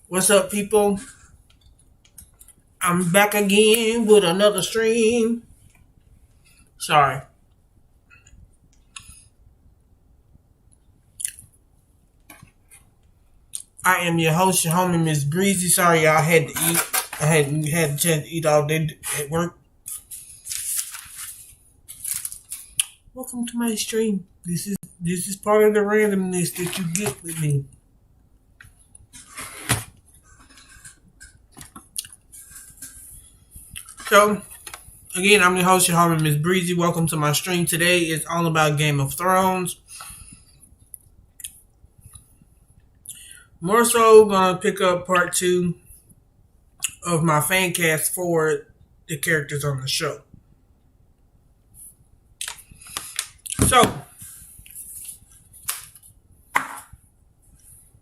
What's up, people? I'm back again with another stream. Sorry. I am your host, your homie, Miss Breezy. Sorry, y'all had to eat. I hadn't had a chance to eat all day at work. Welcome to my stream. This is part of the randomness that you get with me. So, again, I'm your host, your homie, Miss Breezy. Welcome to my stream. Today is all about Game of Thrones. More so, gonna pick up part 2 of my fan cast for the characters on the show.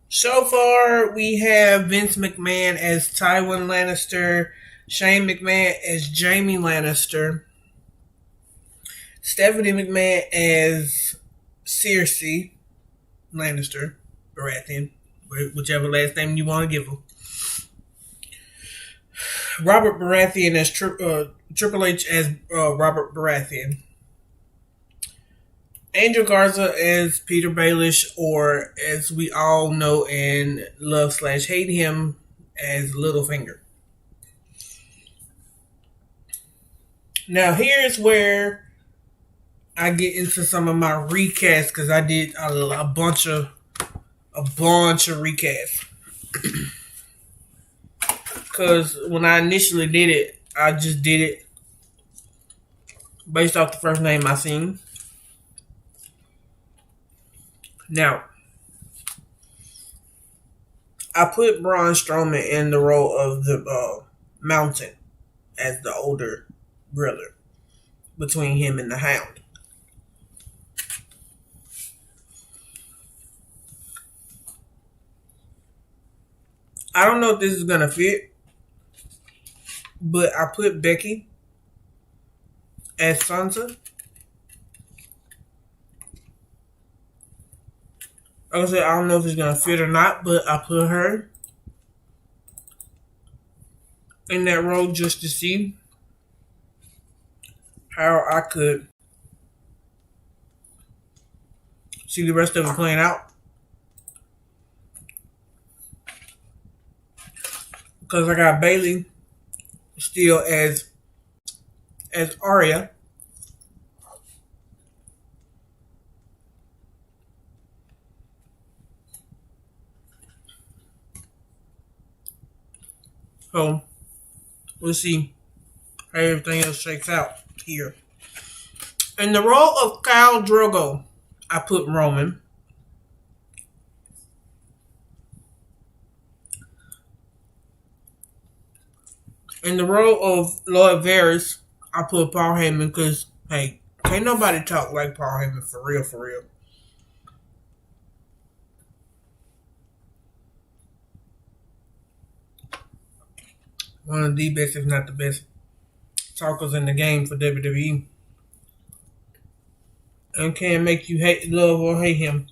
So far, we have Vince McMahon as Tywin Lannister, Shane McMahon as Jaime Lannister, Stephanie McMahon as Cersei Lannister, Baratheon, whichever last name you want to give him. Robert Baratheon as Triple H as Robert Baratheon. Angel Garza as Peter Baelish, or as we all know and love/hate him, as Littlefinger. Now here's where I get into some of my recasts, because I did a bunch of recasts. Because when I initially did it, I just did it based off the first name I seen. Now, I put Braun Strowman in the role of the Mountain as the older brother between him and the Hound. I don't know if this is going to fit, but I put Becky as Sansa. Like I said, I don't know if it's going to fit or not, but I put her in that role just to see how I could see the rest of it playing out. Because I got Bailey still as Arya. So, we'll see how everything else shakes out here. In the role of Khal Drogo, I put Roman. In the role of Lord Varys, I put Paul Heyman, because, hey, can't nobody talk like Paul Heyman for real, for real. One of the best, if not the best, talkers in the game for WWE. And can make you love or hate him,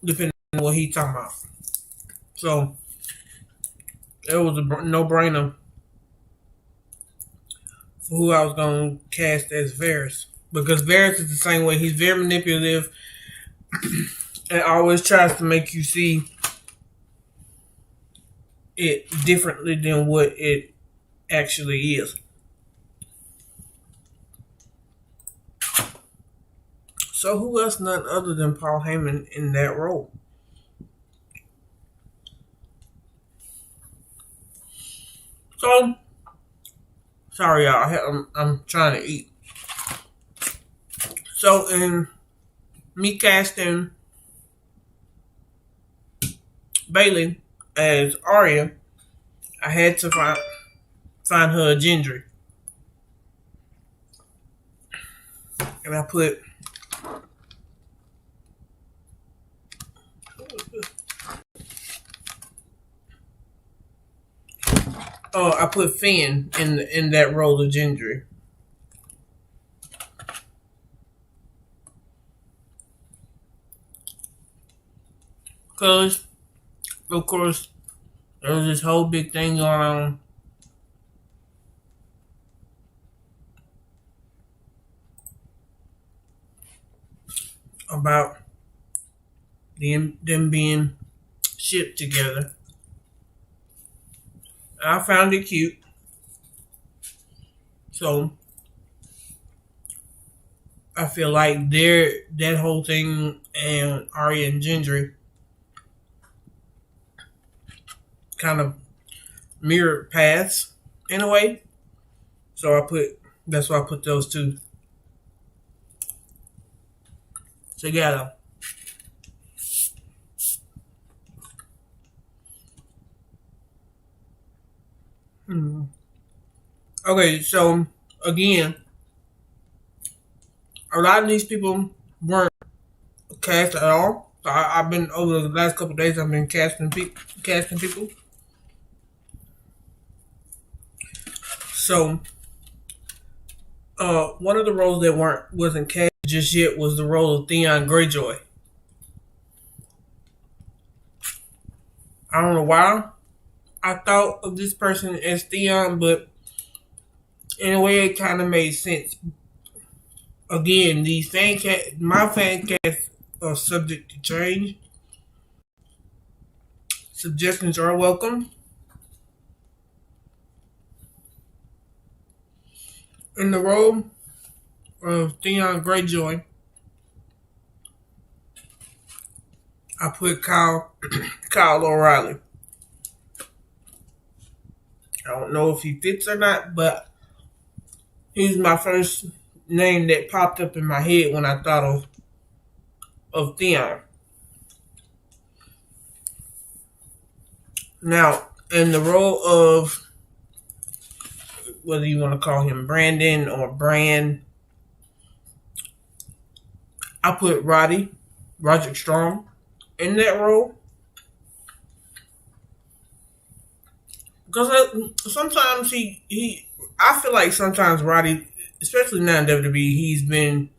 depending on what he's talking about. So, it was a no-brainer for who I was going to cast as Varys. Because Varys is the same way. He's very manipulative and always tries to make you see it differently than what it actually is. So who else, none other than Paul Heyman, in that role? So, sorry y'all, I'm trying to eat. So in me casting Bailey as Arya, I had to find her a Gendry. And I put Finn in that role of Gendry. Because, of course, There was this whole big thing going on about them being shipped together. I found it cute. So I feel like that whole thing and Arya and Gendry kind of mirrored paths in a way. So that's why I put those two together. Okay, so again, a lot of these people weren't cast at all. So I've been over the last couple of days. I've been casting people. So, one of the roles that wasn't cast just yet was the role of Theon Greyjoy. I don't know why I thought of this person as Theon, but in a way, it kind of made sense. Again, my fan cast are subject to change. Suggestions are welcome. In the role of Theon Greyjoy, I put Kyle O'Reilly. I don't know if he fits or not, but he's my first name that popped up in my head when I thought of Theon. Now, in the role of whether you want to call him Brandon or Bran, I put Roderick Strong in that role. Because sometimes I feel like sometimes Roddy, especially now in WWE, he's been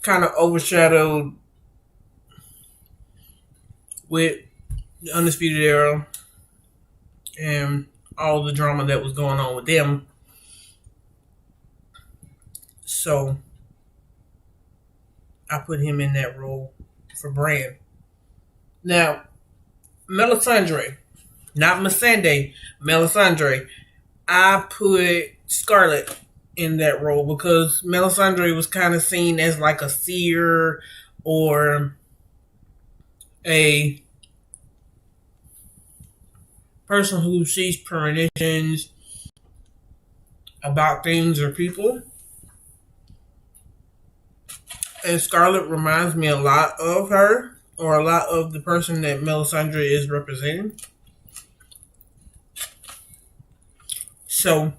kind of overshadowed with the Undisputed Era and all the drama that was going on with them. So I put him in that role for Bran. Now, Melisandre, not Melisandre, Melisandre. I put Scarlett in that role because Melisandre was kind of seen as like a seer or a person who sees premonitions about things or people. And Scarlett reminds me a lot of her, or a lot of the person that Melisandre is representing. So,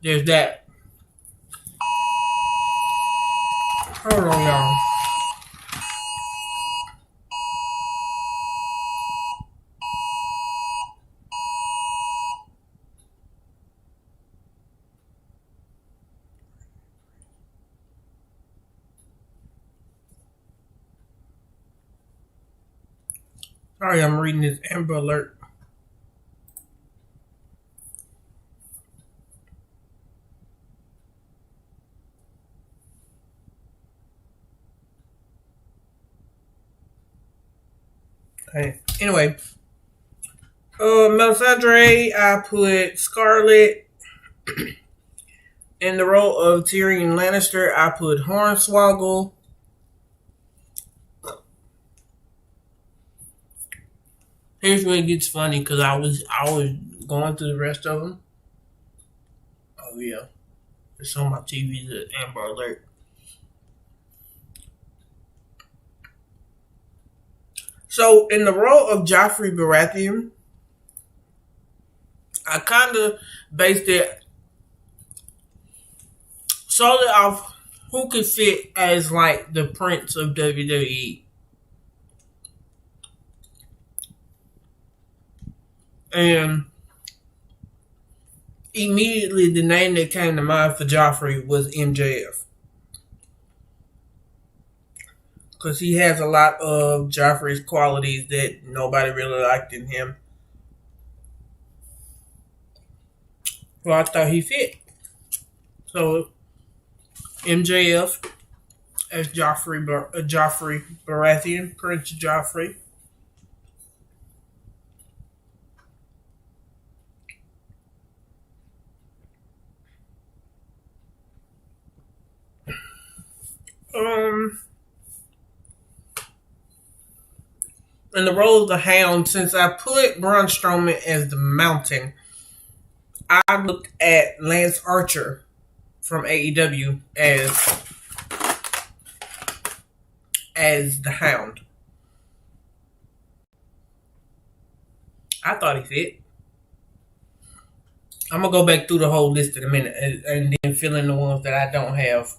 there's that. Hold on, y'all. Sorry, I'm reading this Amber Alert. Okay. Anyway, Melisandre, I put Scarlett. In the role of Tyrion Lannister, I put Hornswoggle. Here's where it gets funny because I was going through the rest of them. Oh yeah, it's on my TV. The Amber Alert. So in the role of Joffrey Baratheon, I kind of based it solely off who could fit as like the Prince of WWE. And immediately the name that came to mind for Joffrey was MJF. because he has a lot of Joffrey's qualities that nobody really liked in him. So I thought he fit. So MJF as Joffrey Baratheon, Prince Joffrey. In the role of the Hound, since I put Braun Strowman as the Mountain, I looked at Lance Archer from AEW as the Hound. I thought he fit. I'm gonna go back through the whole list in a minute and then fill in the ones that I don't have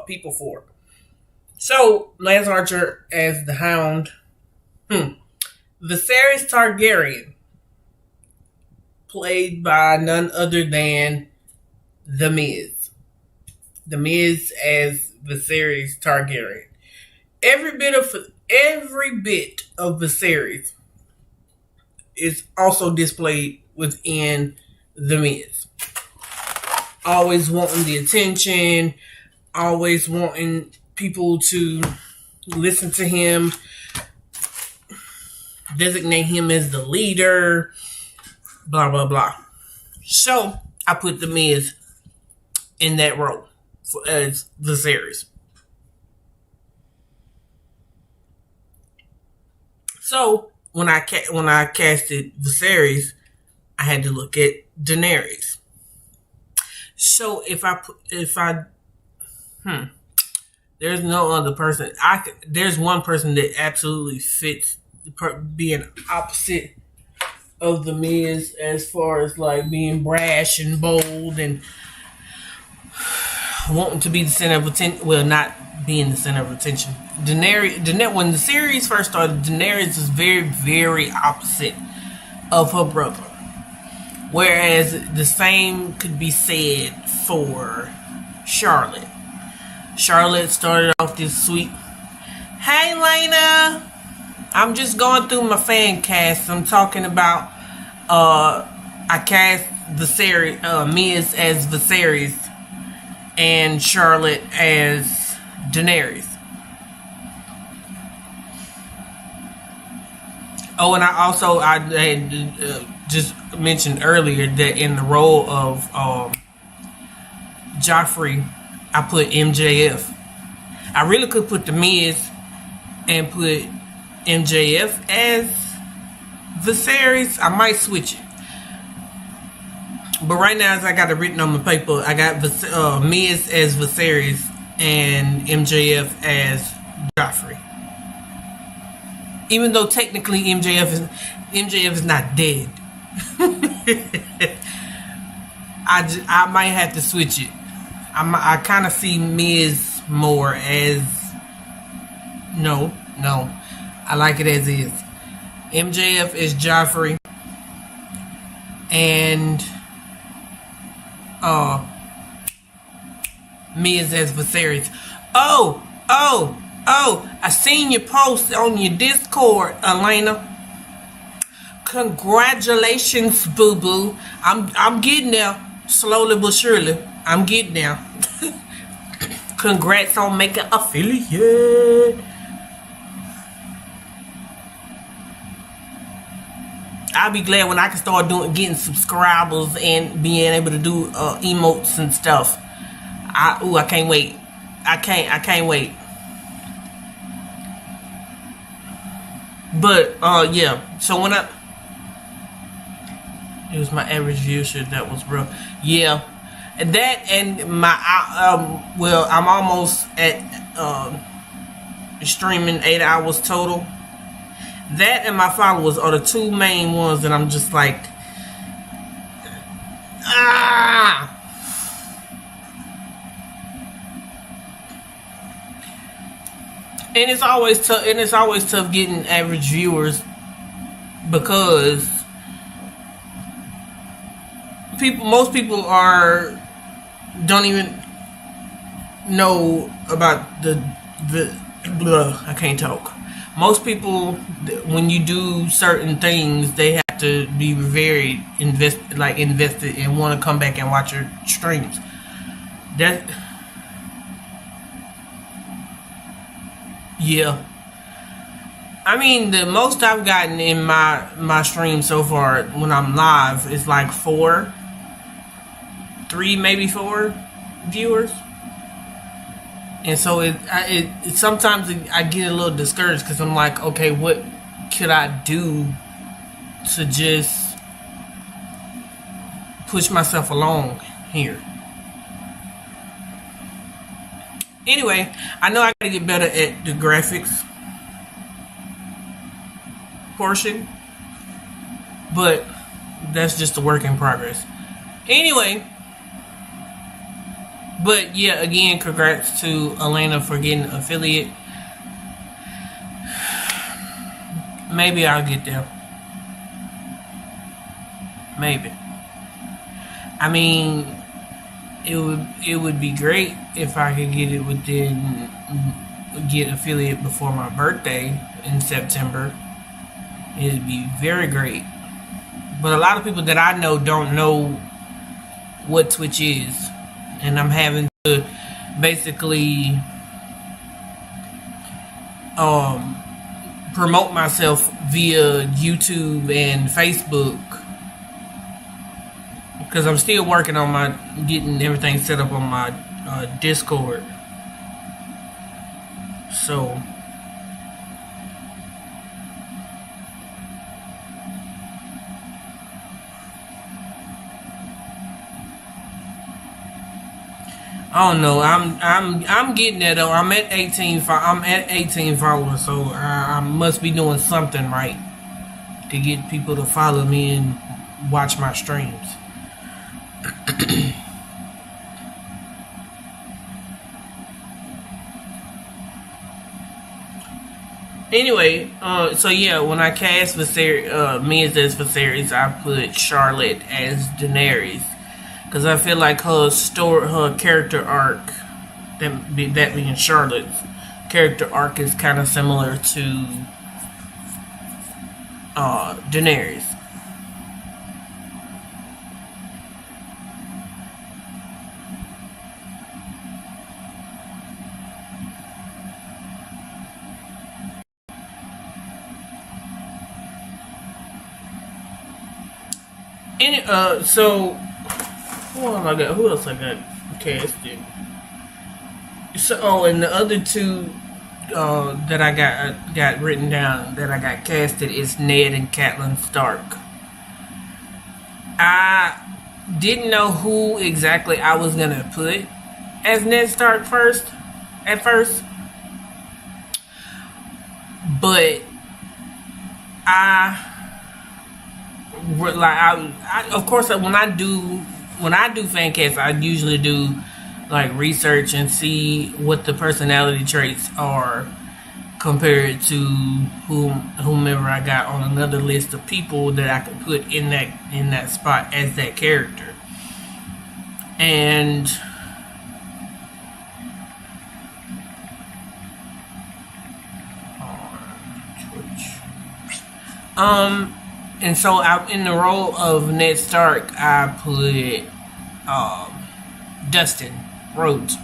people for. So Lance Archer as the Hound. Viserys Targaryen, played by none other than The Miz. The Miz as Viserys Targaryen. Every bit of Viserys is also displayed within The Miz. Always wanting the attention, always wanting people to listen to him, designate him as the leader, blah, blah, blah. So, I put The Miz in that role as Viserys. So, when I casted Viserys, I had to look at Daenerys. So, there's no other person. There's one person that absolutely fits being opposite of The Miz as far as like being brash and bold and wanting to be the center of attention. Well, not being the center of attention. Daenerys, when the series first started, Daenerys is very, very opposite of her brother. Whereas the same could be said for Charlotte. Charlotte started off this sweet, "Hey, Lena, I'm just going through my fan cast. I'm talking about, I cast Miz as Viserys and Charlotte as Daenerys." Oh, and I had just mentioned earlier that in the role of Joffrey, I put MJF. I really could put The Miz and put MJF as Viserys. I might switch it. But right now, as I got it written on my paper, I got Miz as Viserys and MJF as Joffrey. Even though technically MJF is not dead. I might have to switch it. I kind of see Miz more as no. I like it as is. MJF is Joffrey, and Miz as Viserys. Oh! I seen your post on your Discord, Elena. Congratulations, boo boo. I'm getting there, slowly but surely. I'm getting there. Congrats on making affiliate. I'll be glad when I can start getting subscribers and being able to do emotes and stuff. I can't wait. I can't wait. But yeah. So when it was my average viewership that was rough. Yeah. That and my I'm almost at streaming 8 hours total. That and my followers are the two main ones that I'm just like, And it's always tough. And it's always tough getting average viewers because most people don't even know about the blah, I can't talk. Most people, when you do certain things, they have to be very invested and want to come back and watch your streams. That, yeah. I mean, the most I've gotten in my stream so far when I'm live is like 3, maybe 4 viewers. And so it sometimes I get a little discouraged because I'm like, okay, what could I do to just push myself along here? Anyway, I know I gotta get better at the graphics portion, but that's just a work in progress. Anyway, but yeah, again, congrats to Elena for getting affiliate. Maybe I'll get there. Maybe. I mean, it would be great if I could get it get affiliate before my birthday in September. It'd be very great. But a lot of people that I know don't know what Twitch is. And I'm having to basically promote myself via YouTube and Facebook, because I'm still working on getting everything set up on my Discord. So I don't know. I'm getting there though. I'm at 18 followers, so I must be doing something right to get people to follow me and watch my streams. Anyway, so yeah, when I cast Miz as Viserys, I put Charlotte as Daenerys. Because I feel like her character arc, that being Charlotte's character arc, is kind of similar to Daenerys. So who else I got casted? So, and the other two that I got written down that I got casted is Ned and Catelyn Stark. I didn't know who exactly I was gonna put as Ned Stark at first, but I of course when I do fan casts, I usually do like research and see what the personality traits are compared to whomever I got on another list of people that I could put in that spot as that character. And and so in the role of Ned Stark, I put Dustin Rhodes.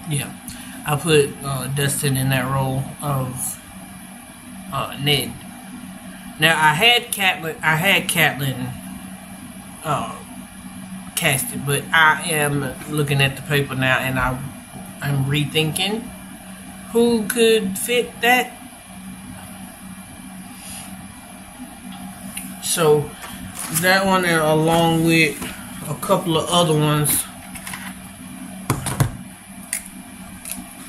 Yeah, I put Dustin in that role of Ned. Now I had Catelyn casted, but I am looking at the paper now, and I'm rethinking who could fit that. So that one, and along with a couple of other ones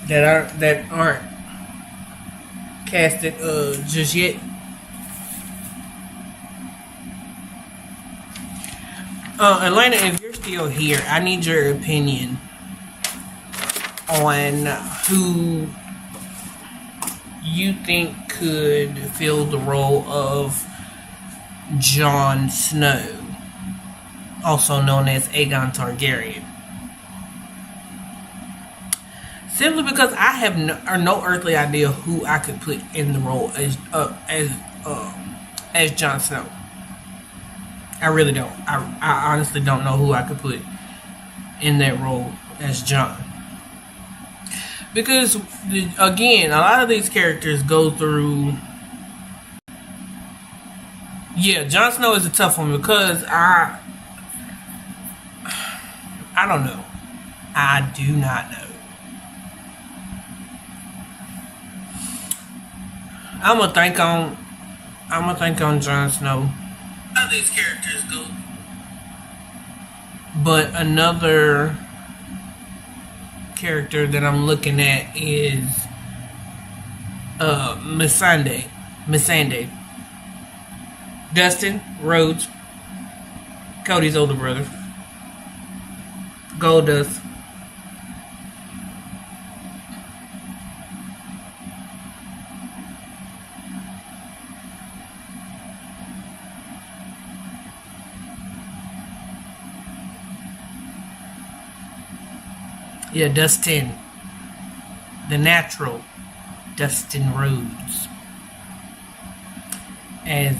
that aren't casted just yet. Elena, if you're still here, I need your opinion on who you think could fill the role of Jon Snow also known as Aegon Targaryen. Simply because I have no earthly idea who I could put in the role as Jon Snow. I really don't. I honestly don't know who I could put in that role as Jon. Because, again, a lot of these characters go through... Yeah, Jon Snow is a tough one because I don't know. I do not know. I'm gonna think on Jon Snow. How these characters go. But another character that I'm looking at is Melisandre. Dustin Rhodes, Cody's older brother. Goldust. Yeah, Dustin. The natural Dustin Rhodes as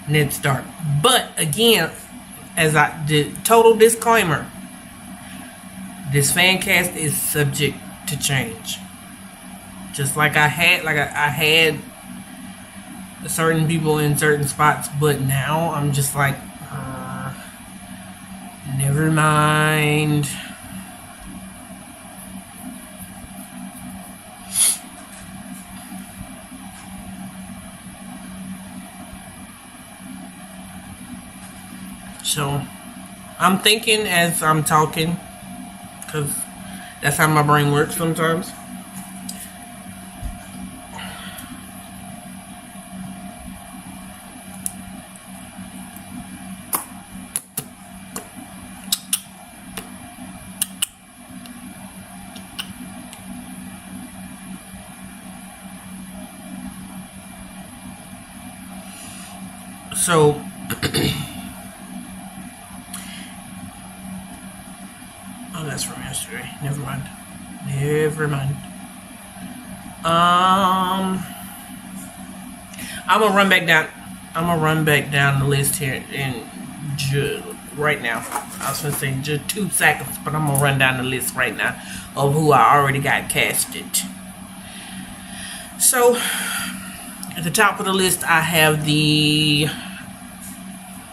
Ned Stark. But again, as I did, total disclaimer, this fan cast is subject to change. Just like I had certain people in certain spots, but now I'm just like, never mind. So, I'm thinking as I'm talking, because that's how my brain works sometimes. So, oh, that's from yesterday. Never mind. I'm gonna run back down the list here right now. I was gonna say just 2 seconds, but I'm gonna run down the list right now of who I already got casted. So, at the top of the list, I have the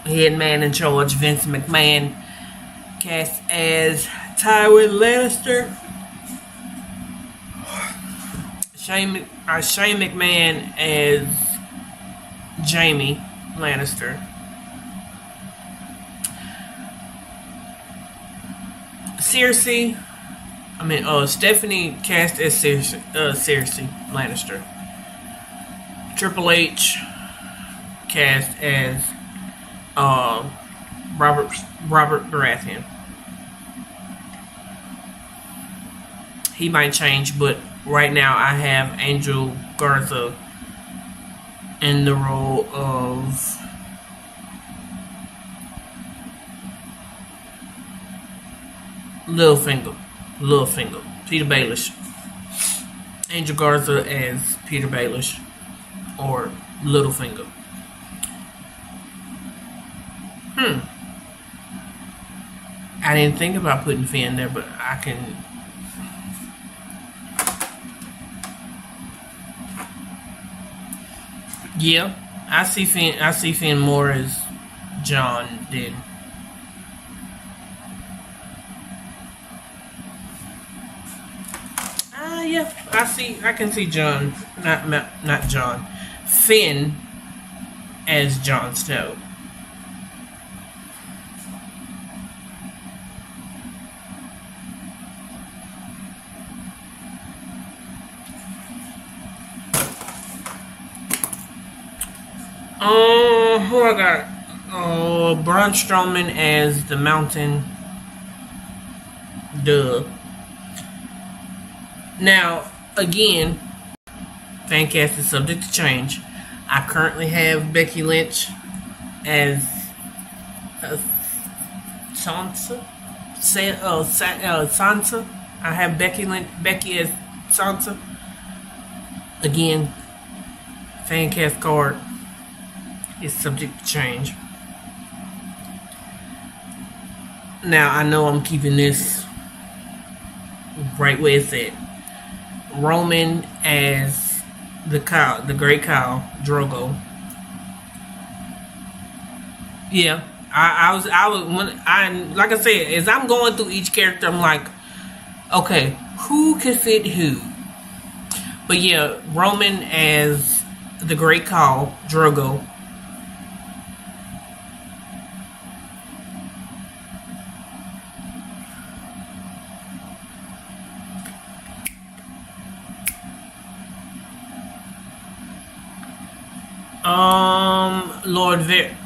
head man in charge, Vince McMahon, cast as Tywin Lannister. Shane McMahon as Jaime Lannister. Stephanie cast as Cersei Lannister. Triple H cast as Robert Baratheon. He might change, but right now I have Angel Garza in the role of Littlefinger, Peter Baelish. Angel Garza as Peter Baelish or Littlefinger. I didn't think about putting Finn there, but I can. Yeah, I see Finn more as Jon did. Yeah, I can see Jon, not Jon, Finn as Jon Snow. Who I got? Braun Strowman as the Mountain. Duh. Now, again, Fancast is subject to change. I currently have Becky Lynch as Sansa. Sansa. I have Becky as Sansa. Again, fan cast card is subject to change. Now I know I'm keeping this right where it's at. Roman as the Great Khal, Drogo. Yeah, like I said, as I'm going through each character, I'm like, okay, who can fit who? But yeah, Roman as the Great Khal, Drogo.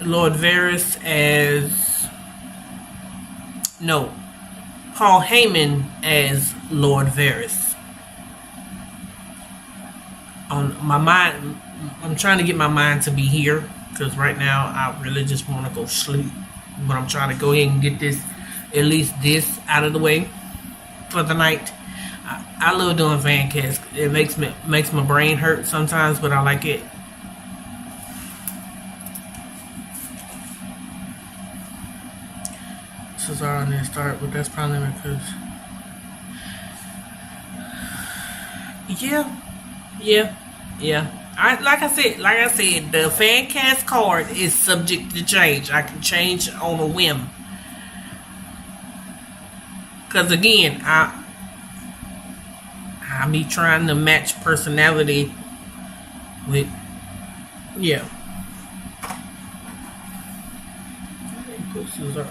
Lord Varys as no, Paul Heyman as Lord Varys. On my mind, I'm trying to get my mind to be here because right now I really just want to go sleep. But I'm trying to go ahead and get this, at least this, out of the way for the night. I love doing fan cast. It makes my brain hurt sometimes, but I like it. Cesaro and then Stark, but that's probably because yeah. Like I said, the fan cast card is subject to change. I can change on a whim. Cause again, I be trying to match personality with yeah. Put Cesaro.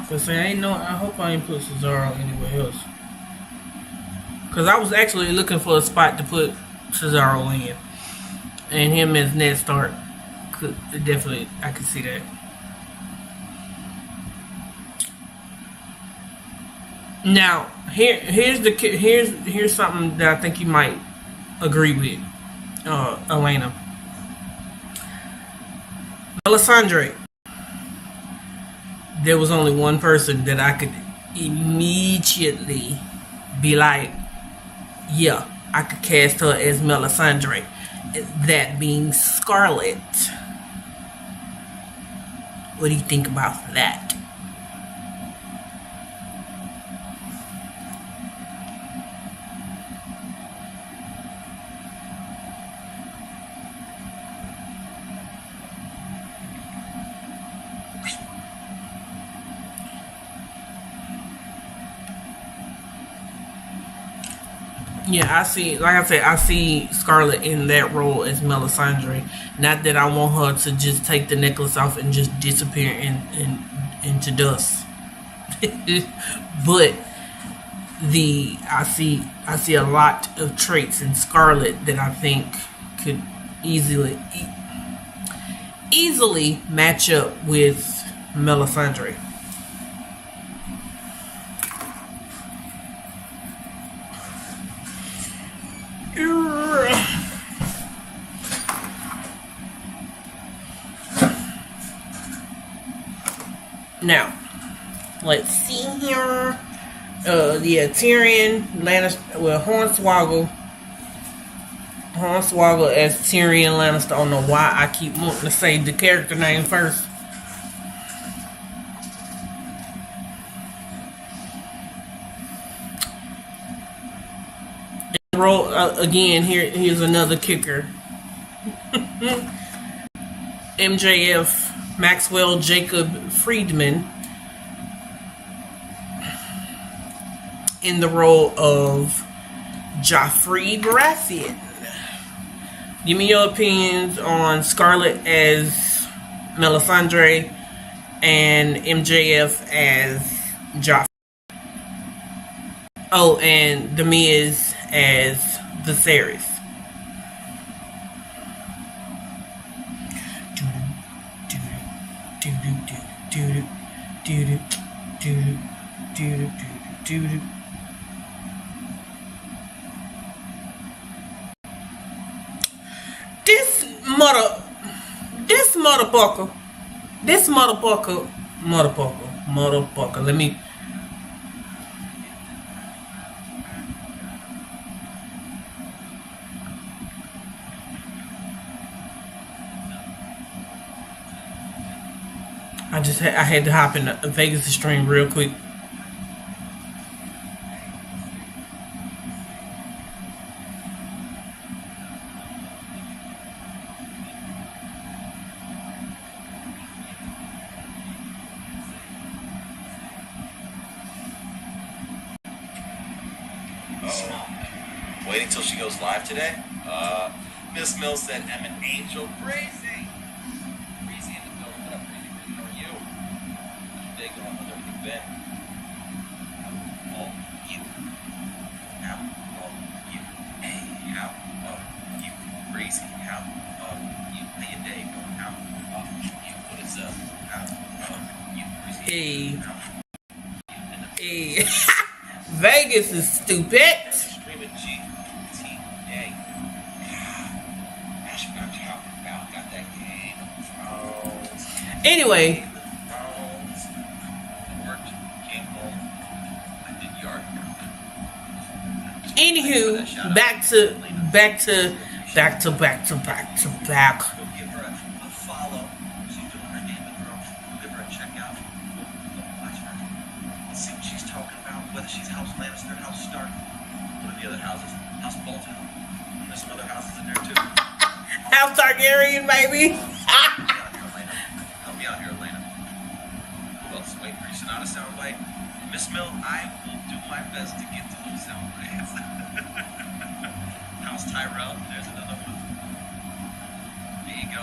Cause I hope I ain't put Cesaro anywhere else. Cause I was actually looking for a spot to put Cesaro in, and him as Ned Stark. Definitely, I could see that. Now, here's something that I think you might agree with, Elena. Melisandre. There was only one person that I could immediately be like, yeah, I could cast her as Melisandre. That being Scarlet. What do you think about that? Yeah, I see Scarlet in that role as Melisandre. Not that I want her to just take the necklace off and just disappear into dust. But I see a lot of traits in Scarlet that I think could easily match up with Melisandre. Now, let's see here. Tyrion Lannister. Well, Hornswoggle as Tyrion Lannister. I don't know why I keep wanting to say the character name first. Roll again. Here's another kicker. MJF. Maxwell Jacob Friedman in the role of Joffrey Baratheon. Give me your opinions on Scarlet as Melisandre and MJF as Joffrey. Oh, and The Miz as Viserys. This motherfucker This motherfucker. Let me. I had to hop in the Vegas stream real quick. Waiting till she goes live today. Miss Mills said, "I'm an angel, crazy." Crazy in the building. What up, crazy? How are you? How's your day going? How's everything been? How are you? How are you? Hey, how are you? Crazy. How are you? How your day going? How are you? What is up? How are you? Crazy. Hey. Vegas is stupid. Anyway, anywho, back to. Give her a follow. She's doing her name and girl. Give her a check out. Watch her. Let's see what she's talking about. Whether she's House Lannister, House Stark, one of the other houses, House Bolton. And there's some other houses in there too. House Targaryen, baby. Help me out here, Elena. Who else? Wait for your Sonata soundbite. Miss Mill, I will do my best to get to those soundbites. House Tyrell, there's another one. There you go.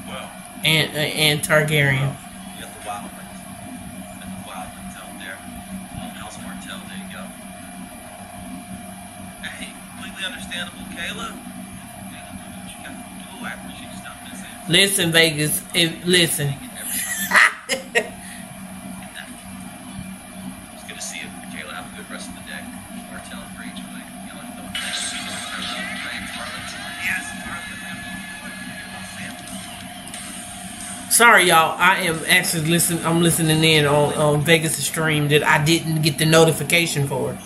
Well. And Targaryen. You got the Wildlings. And the Wildlings out there. House Martell, there you go. Hey, completely understandable, Kayla. What you got to do? I appreciate you stopping and saying. Listen, Vegas. Listen. It's good to see you, Kayla. Have a good rest of the day. Martell and Greyjoy. Sorry, y'all. I am actually listening. I'm listening in on Vegas stream that I didn't get the notification for.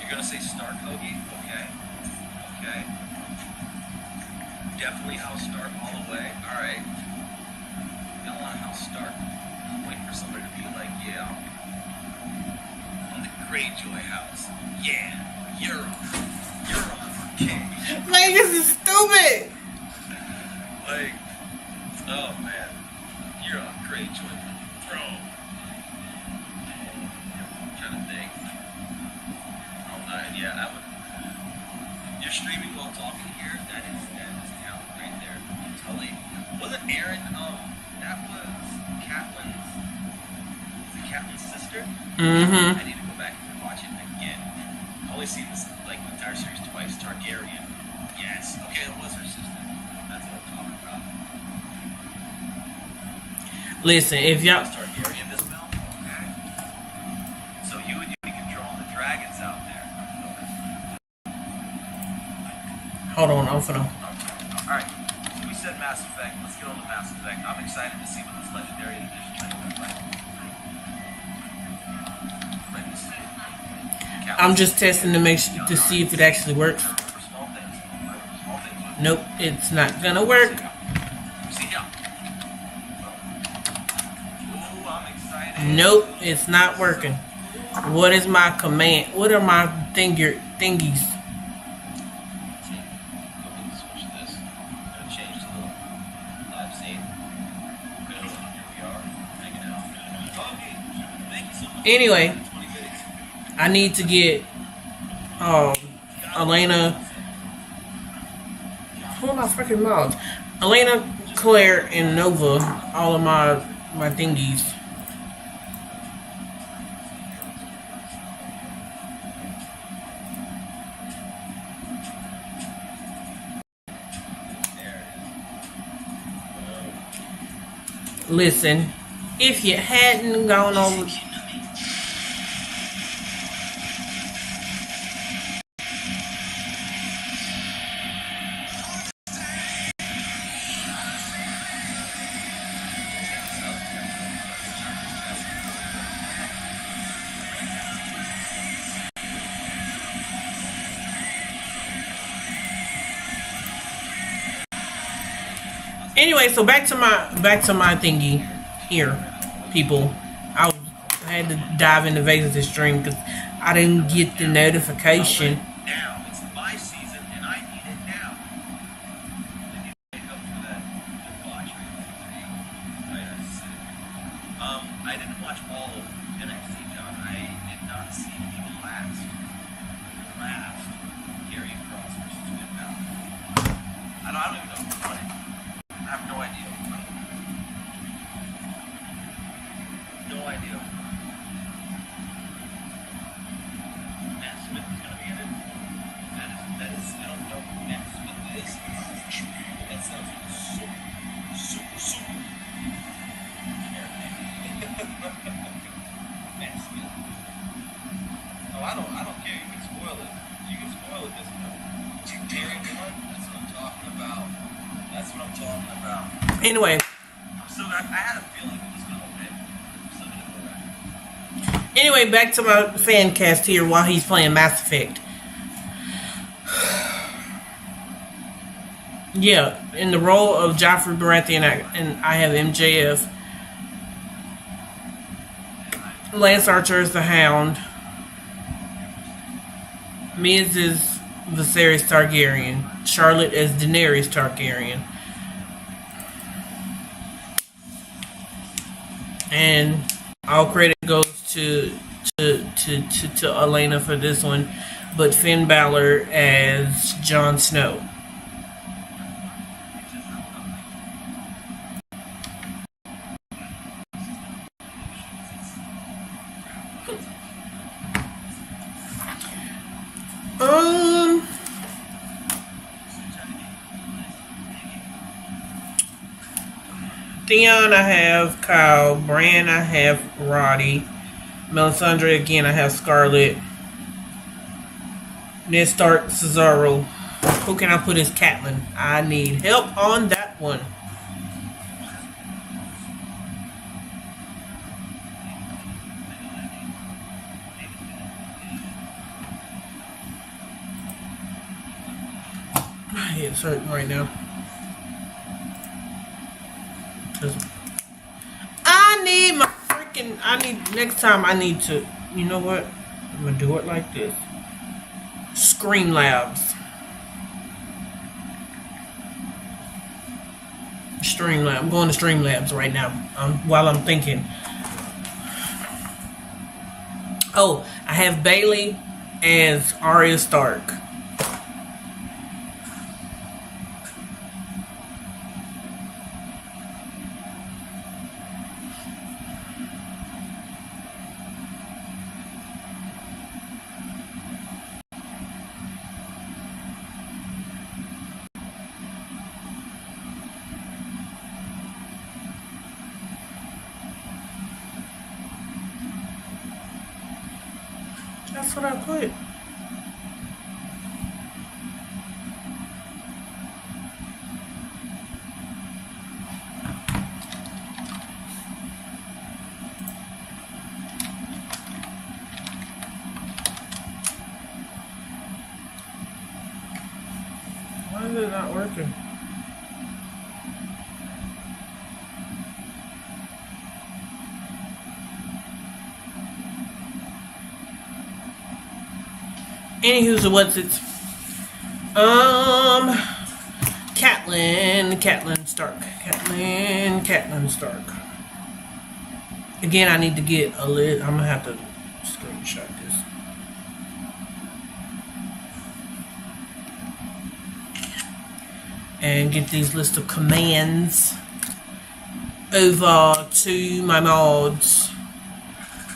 You're gonna say Stark, Hoagie? Okay. Definitely House Stark all the way. Alright. Got a lot of House Stark. Waiting for somebody to be like, yeah. On the Greyjoy house. Yeah. You're on king. Vegas is stupid. Like, oh man. You're on Greyjoy throne. I'm trying to think. Yeah, I would. You're streaming while talking here. That is talent right there. Totally. Wasn't Aaron? That was Catelyn's. Is it Catelyn's sister? Mm-hmm. I need to go back and watch it again. I've only seen this like the entire series twice. Targaryen. Yes. Okay, it was her sister. That's what I'm talking about. Listen, if y'all. Targaryen, this film. Okay. So you would be controlling the dragons out there. Hold on, I'm finna. Alright, so we said Mass Effect. Let's get on to Mass Effect. I'm excited to see what this Legendary Edition is like. I'm just testing to see if it actually works. Nope, it's not gonna work. Nope, it's not working. What is my command? What are my thingies? Anyway, I need to get Elena. Who am I freaking mods? Elena, Claire, and Nova. All of my thingies. Listen, If you hadn't gone over. Anyway, so back to my thingy here, people. I had to dive into Vegas' stream because I didn't get the notification. Now it's my season, and I need it now. I need to wake up for that debauchery. I didn't watch all of NXT, John. I did not see the last Gary Cross versus Finn Balor. I don't even know who won it. I have no idea. No idea. Matt Smith is going to be in it. That is, I don't know who Matt Smith is. That sounds super. Matt Smith. Oh, I don't care. You can spoil it. You can spoil it this time. Gary won? That's what I'm talking about. That's what I'm talking about. Anyway. So I had a feeling it was going to win. So I'm going to go back. Anyway, back to my fan cast here while he's playing Mass Effect. Yeah, in the role of Joffrey Baratheon, and I have MJF. Lance Archer is the Hound. Miz is Viserys Targaryen. Charlotte as Daenerys Targaryen. And all credit goes to Elena for this one, but Finn Balor as Jon Snow. Theon, I have Kyle. Bran, I have Roddy. Melisandre, again, I have Scarlett. Ned Stark, Cesaro. Who can I put as Catelyn? I need help on that one. My head's hurting right now. Next time I need to, you know what? I'm gonna do it like this. Streamlabs. I'm going to Streamlabs right now while I'm thinking. Oh, I have Bailey as Arya Stark. That's what I put. Why is it not working? Anywho, so what's it? Catelyn Stark. Again, I need to get a list. I'm gonna have to screenshot this. And get these list of commands over to my mods.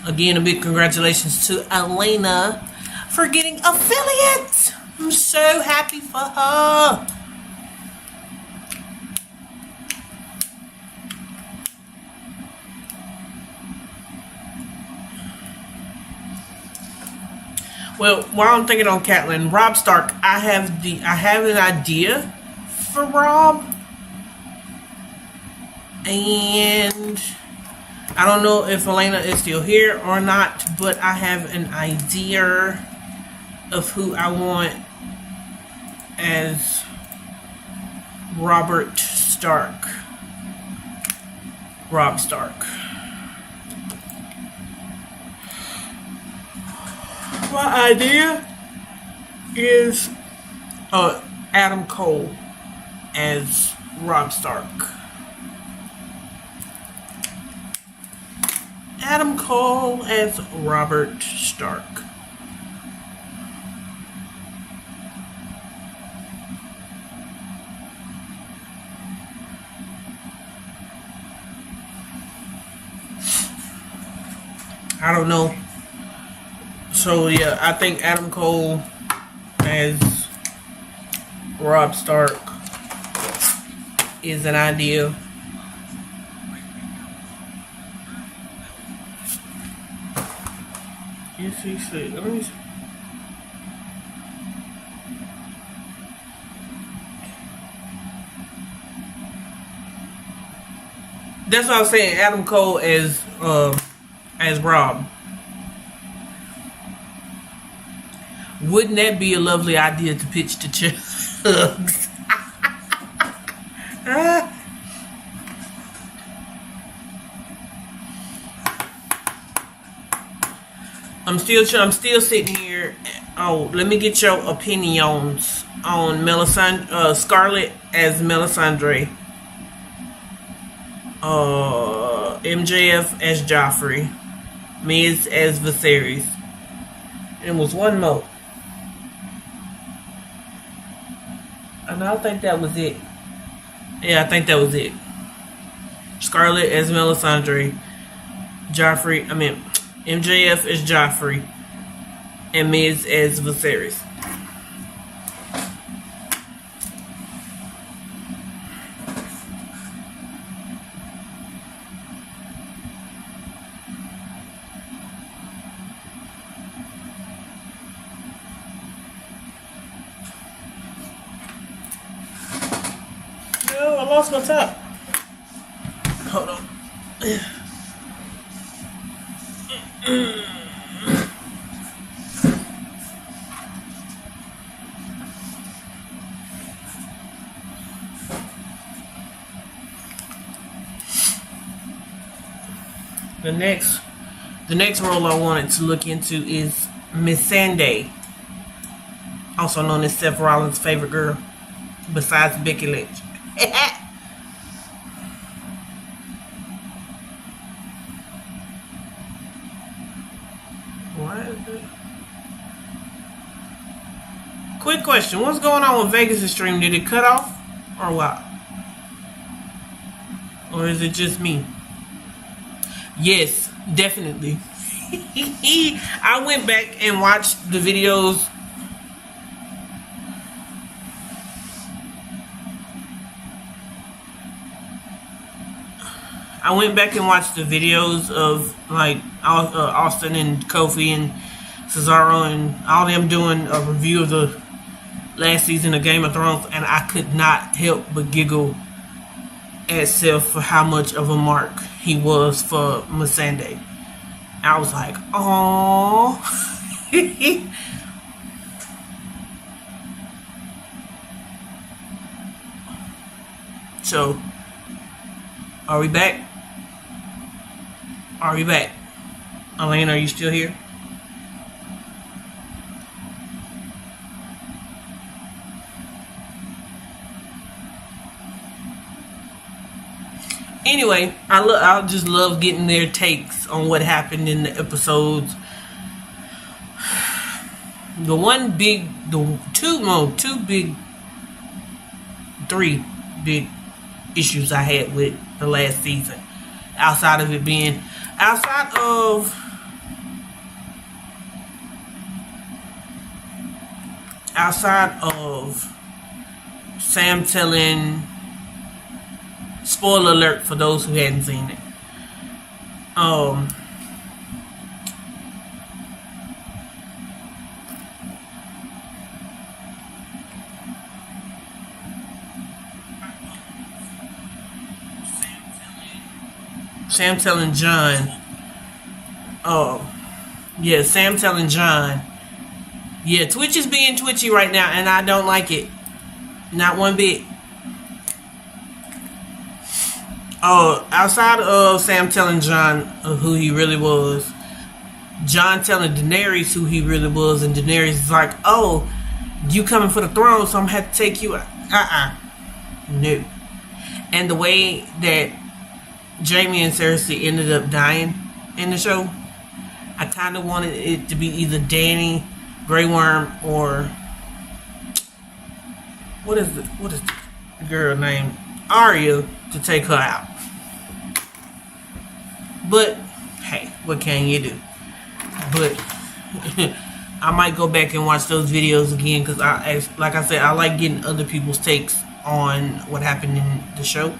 Again, a big congratulations to Elena for getting affiliate. I'm so happy for her. Well, while I'm thinking on Catelyn, Robb Stark, I have an idea for Robb, and I don't know if Elena is still here or not, but I have an idea of who I want as Robb Stark. My idea is Adam Cole as Robb Stark. Adam Cole as Robert Stark. I don't know. So yeah, I think Adam Cole as Robb Stark is an idea. Let me see. That's what I was saying. Adam Cole as Robb. Wouldn't that be a lovely idea to pitch to Chugs? I'm still sitting here. Oh, let me get your opinions on Melisandre, Scarlett as Melisandre, MJF as Joffrey, Miz as Viserys, and was one more. And I think that was it. Yeah, I think that was it. Scarlett as Melisandre, MJF as Joffrey, and Miz as Viserys. No, I lost my top. Hold on. The next role I wanted to look into is Melisandre, also known as Seth Rollins' favorite girl, besides Becky Lynch. Quick question, what's going on with Vegas' stream? Did it cut off or what? Or is it just me? Yes, definitely. I went back and watched the videos. I went back and watched the videos of like Austin and Kofi and Cesaro and all them doing a review of the last season of Game of Thrones, and I could not help but giggle at Seth for how much of a mark he was for Melisandre. I was like, "Aww." So, are we back? Are we back? Elaine, are you still here? Anyway, I just love getting their takes on what happened in the episodes. Three big issues I had with the last season, outside of Sam telling, spoiler alert for those who hadn't seen it, Sam telling John. Oh, yeah, Sam telling John. Yeah, Twitch is being twitchy right now, and I don't like it. Not one bit. Oh, outside of Sam telling John who he really was, John telling Daenerys who he really was, and Daenerys is like, oh, you coming for the throne, so I'm gonna have to take you out. No. And the way that Jaime and Cersei ended up dying in the show, I kind of wanted it to be either Dany, Grey Worm, or what is the girl named Arya to take her out. But hey, what can you do? But I might go back and watch those videos again because like I said, I like getting other people's takes on what happened in the show.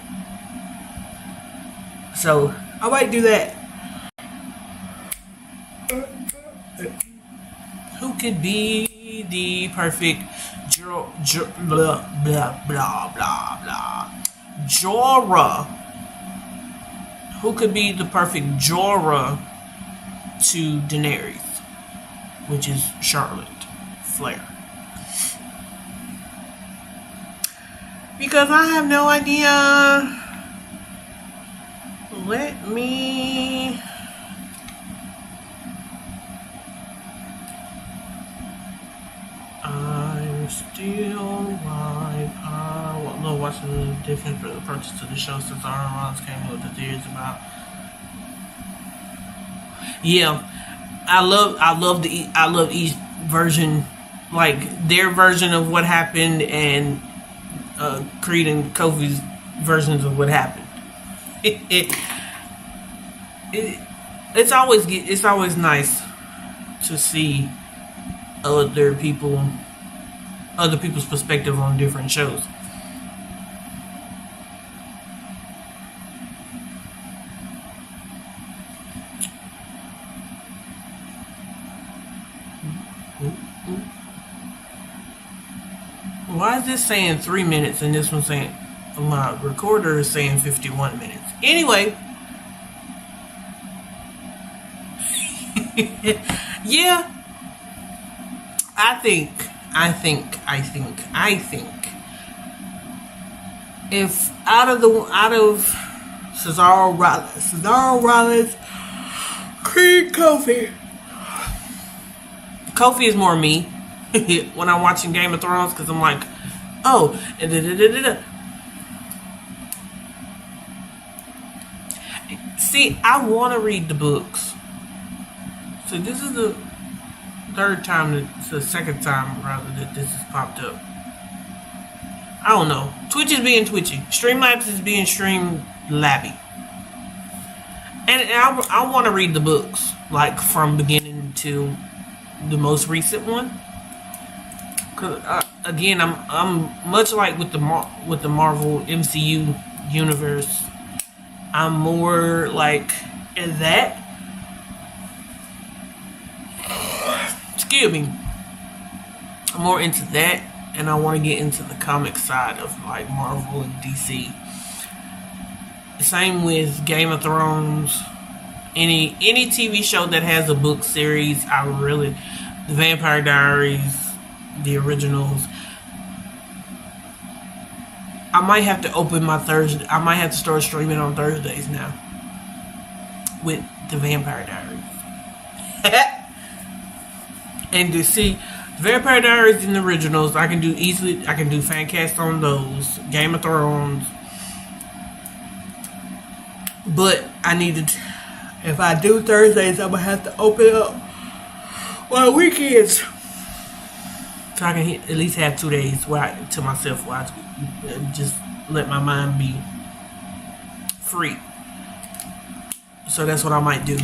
So I might do that. Who could be the perfect blah blah blah blah blah Jorah? Who could be the perfect Jorah to Daenerys, which is Charlotte Flair? Because I have no idea. Let me... I'm still alive. I won't know what's the difference for the purchase of the show since Aaron Rollins came with the theories about. Yeah, I love each version, like their version of what happened and Creed and Kofi's versions of what happened. It's always nice to see other people's perspective on different shows. Why is this saying 3 minutes and this one's saying, my recorder is saying 51 minutes? Anyway. Yeah. I think if out of Cesaro Rollins, Creed, Kofi is more me when I'm watching Game of Thrones because I'm like, oh, see, I want to read the books. So this is the second time rather that this has popped up. I don't know. Twitch is being twitchy. Streamlabs is being streamlabby. And I want to read the books, like from beginning to the most recent one. Cause again, I'm much like with the Marvel MCU universe. I'm more like in that. Excuse me. I'm more into that, and I want to get into the comic side of like Marvel and DC. Same with Game of Thrones. Any TV show that has a book series, the Vampire Diaries, the originals. I might have to open my Thursday. I might have to start streaming on Thursdays now with the Vampire Diaries. And to see Vampire Diaries in the originals, I can do fan cast on those. Game of Thrones. But I needed, if I do Thursdays, I'm going to have to open up my weekends. So I can at least have 2 days to myself where I just let my mind be free. So that's what I might do.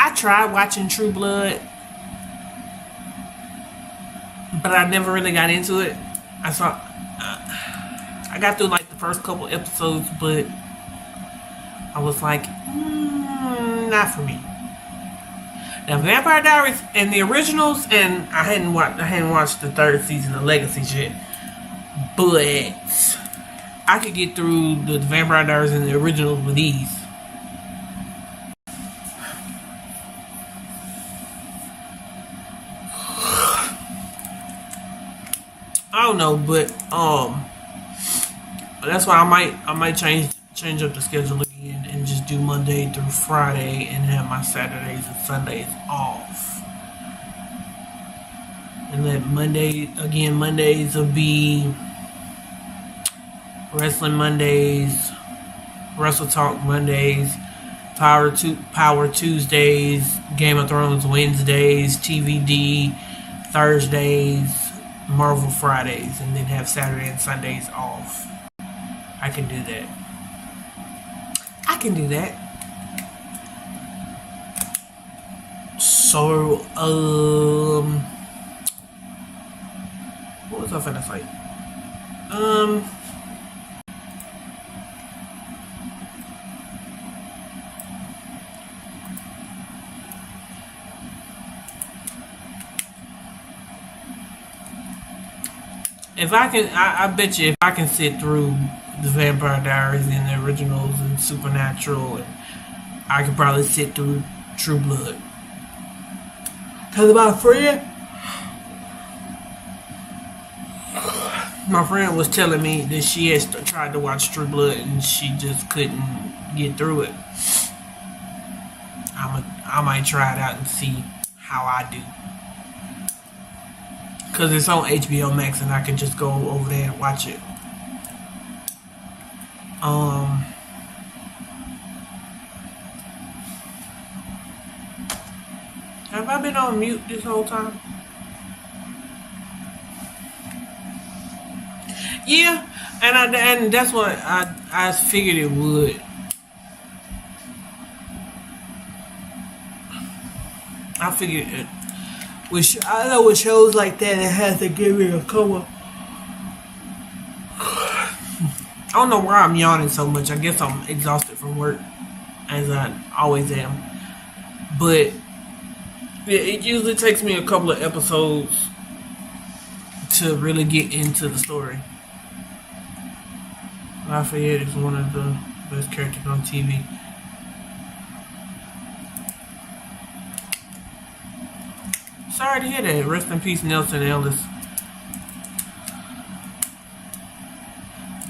I tried watching True Blood, but I never really got into it. I got through like the first couple episodes, but I was like, not for me. Now, Vampire Diaries and the originals, and I hadn't watched the third season of Legacy yet, But I could get through the Vampire Diaries and the originals with ease. I don't know, but that's why I might change up the schedule again and just do Monday through Friday and have my Saturdays and Sundays off. And then Mondays will be Wrestling Mondays, Wrestle Talk Mondays, Power Tuesdays, Game of Thrones Wednesdays, TVD Thursdays, Marvel Fridays, and then have Saturday and Sundays off. I can do that. So, what was I finna say? If I can, I bet you if I can sit through the Vampire Diaries and the originals and Supernatural, and I could probably sit through True Blood. Cause my friend was telling me that she has tried to watch True Blood and she just couldn't get through it. I might try it out and see how I do. Cause it's on HBO Max and I can just go over there and watch it. Have I been on mute this whole time? Yeah, and that's what I figured it would. I figured it. I know with shows like that, it has to give me a couple. I don't know why I'm yawning so much. I guess I'm exhausted from work, as I always am. But it usually takes me a couple of episodes to really get into the story. Lafayette is one of the best characters on TV. Sorry to hear that. Rest in peace, Nelson Ellis.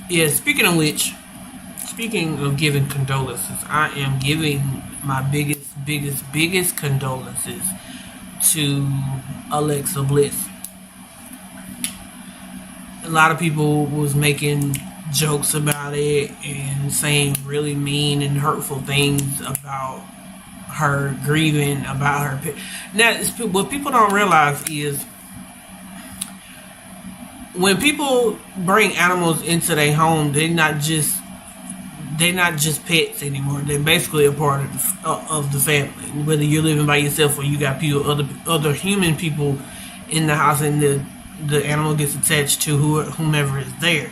Yeah, speaking of giving condolences, I am giving my biggest condolences to Alexa Bliss. A lot of people was making jokes about it and saying really mean and hurtful things about her grieving about her. Now, what people don't realize is when people bring animals into their home, they're not just pets anymore. They're basically a part of the family. Whether you're living by yourself or you got other human people in the house, and the animal gets attached to whomever is there.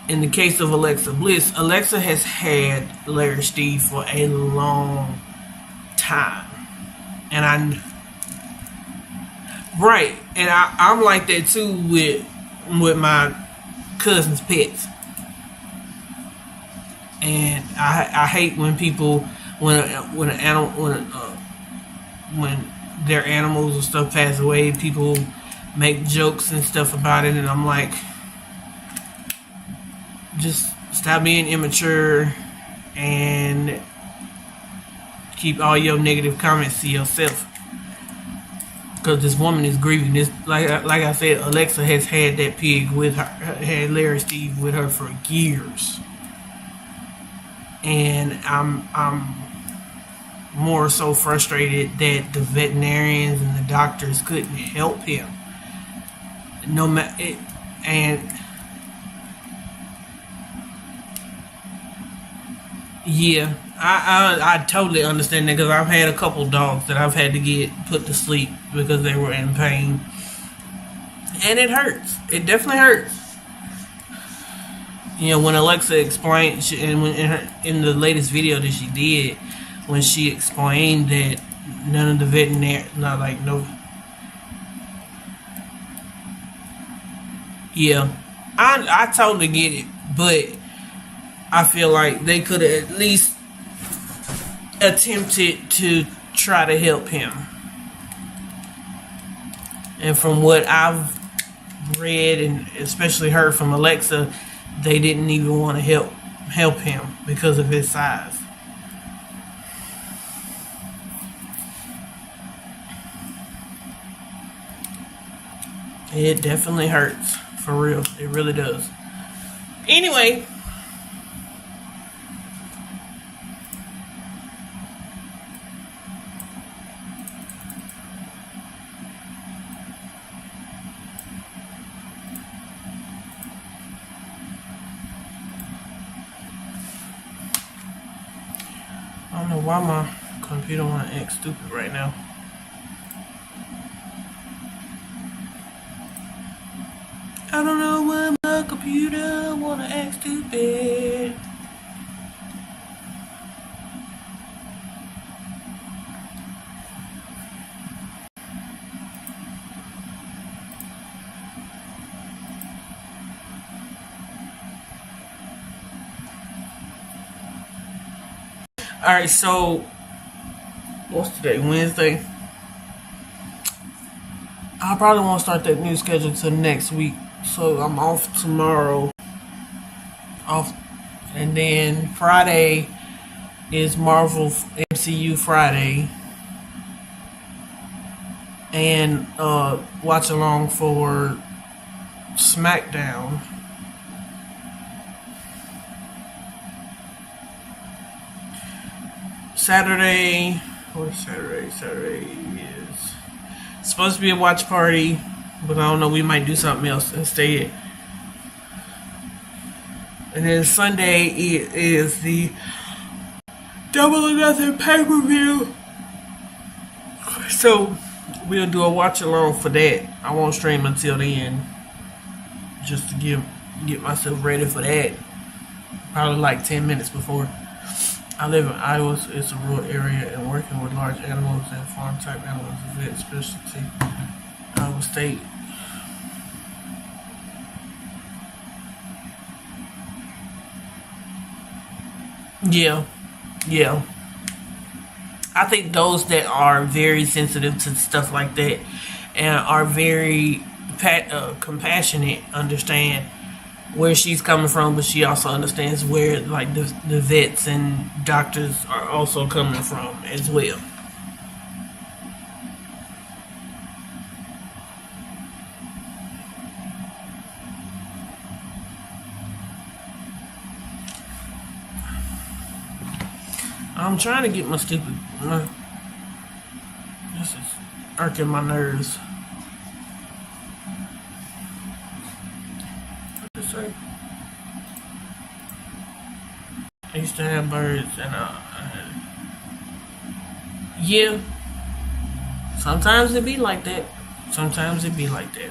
In the case of Alexa Bliss, Alexa has had Larry Steve for a long time, and I'm like that too with my cousin's pets. And I hate when people when their animals or stuff pass away, people make jokes and stuff about it, and I'm like, just stop being immature and keep all your negative comments to yourself. Because this woman is grieving. This, like I said, Alexa has had that pig with her, had Larry Steve with her for years. And I'm more so frustrated that the veterinarians and the doctors couldn't help him. Yeah, I totally understand that, because I've had a couple dogs that I've had to get put to sleep because they were in pain, and it hurts. It definitely hurts. You know, when Alexa explained, in the latest video that she did, when she explained that none of the yeah, I totally get it, but I feel like they could have at least attempted to try to help him. And from what I've read and especially heard from Alexa, they didn't even want to help him because of his size. It definitely hurts, for real. It really does. Anyway, I don't know why my computer want to act stupid right now. I don't know why my computer want to act stupid. Alright, so what's today? Wednesday. I probably won't start that new schedule till next week. So I'm off tomorrow. And then Friday is Marvel MCU Friday. And watch along for SmackDown. Saturday. What is Saturday? Saturday is supposed to be a watch party, but I don't know. We might do something else instead. And then Sunday is the Double or Nothing pay-per-view. So we'll do a watch along for that. I won't stream until then, just to get myself ready for that. Probably like 10 minutes before. I live in Iowa. It's a rural area, and working with large animals and farm-type animals is vet specialty. Iowa State. Yeah. I think those that are very sensitive to stuff like that and are very compassionate understand where she's coming from, but she also understands where like the vets and doctors are also coming from as well. I'm trying to get my stupid. This is irking my nerves. I used to have birds, and yeah. Sometimes it be like that. Sometimes it be like that.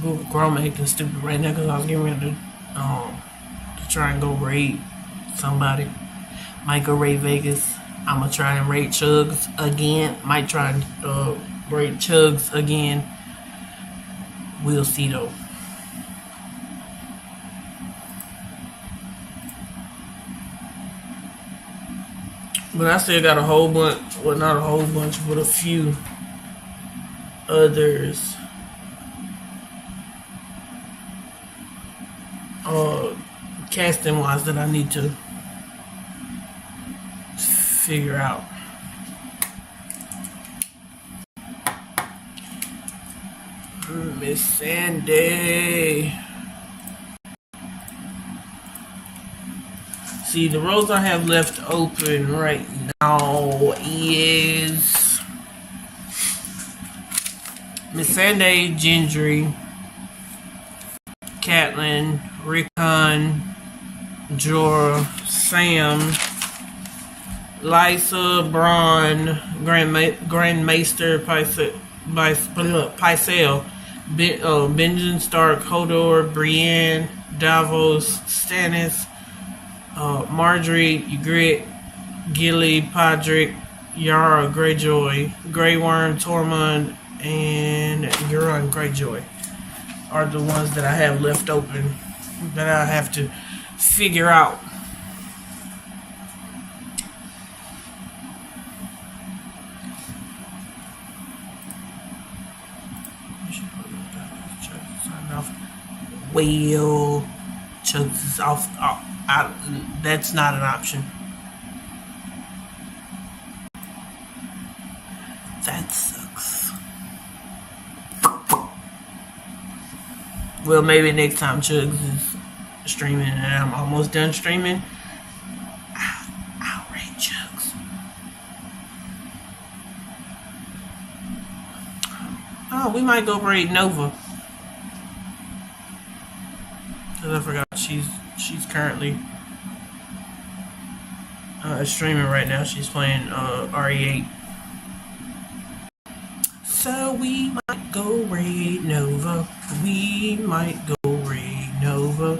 Google Chrome acting stupid right now because I was getting ready to try and go raid somebody. Might go raid Vegas. I'm gonna try and raid Chugs again. Might try and raid Chugs again. We'll see though. But I still got a whole bunch, well, not a whole bunch, but a few others casting wise that I need to figure out. Melisandre. See, the roles I have left open right now is Melisandre, Gendry, Catelyn, Rickon, Jorah, Sam, Lysa, Bronn, Grandmaster, Pycelle, Benjamin Stark, Hodor, Brienne, Davos, Stannis, Marjorie, Ygritte, Gilly, Podrick, Yara Greyjoy, Grey Worm, Tormund, and Euron Greyjoy are the ones that I have left open that I have to figure out. Well, Chugs is off. That's not an option. That sucks. Well, maybe next time Chugs is streaming and I'm almost done streaming, I'll raid Chugs. Oh, we might go raid Nova. Cause I forgot she's currently streaming right now. She's playing RE8. So we might go raid Nova. We might go raid Nova.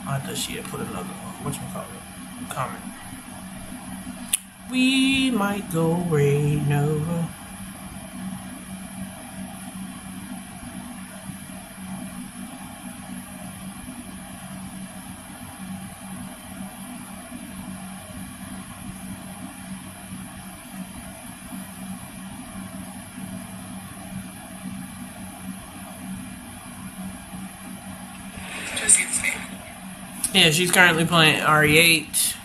I thought she had put another one. Whatchamacallit? Comment. We might go raid Nova. Yeah, she's currently playing RE8.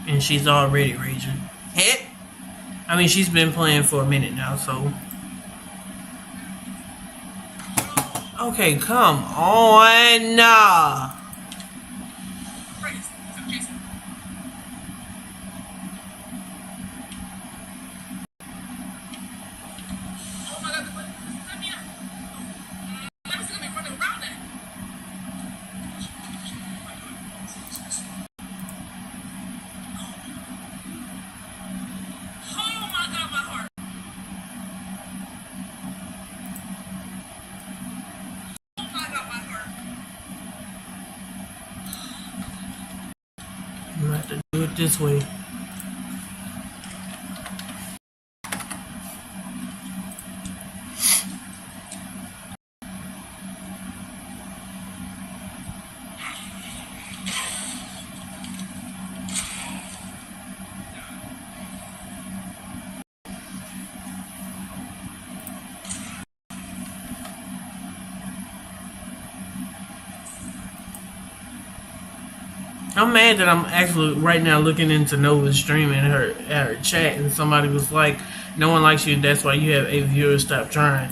And she's already raging. Hit? I mean, she's been playing for a minute now, so. Okay, come on. Nah. I'm gonna have to do it this way. I'm mad that I'm actually right now looking into Nova's stream and her chat, and somebody was like, "No one likes you. That's why you have 8 viewers. Stop trying."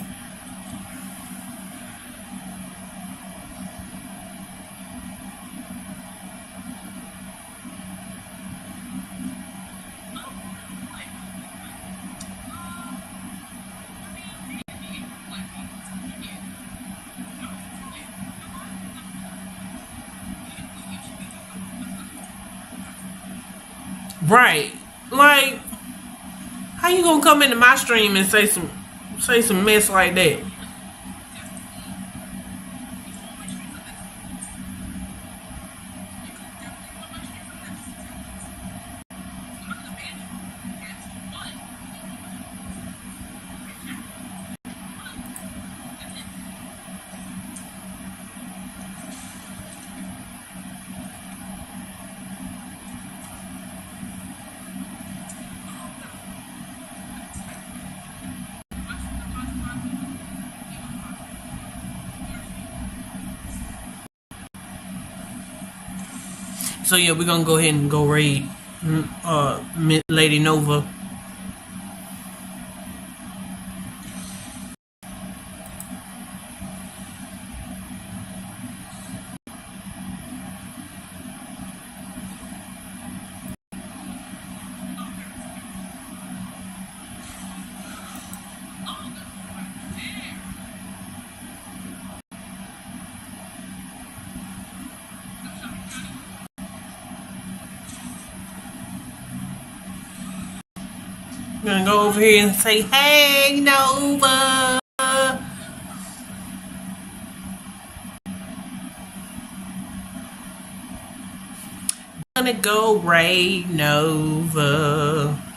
Right. Like, how you gonna come into my stream and say some mess like that? So yeah, we're gonna go ahead and go raid Lady Nova. I'm gonna go over here and say, hey, Nova. Gonna go raid Nova.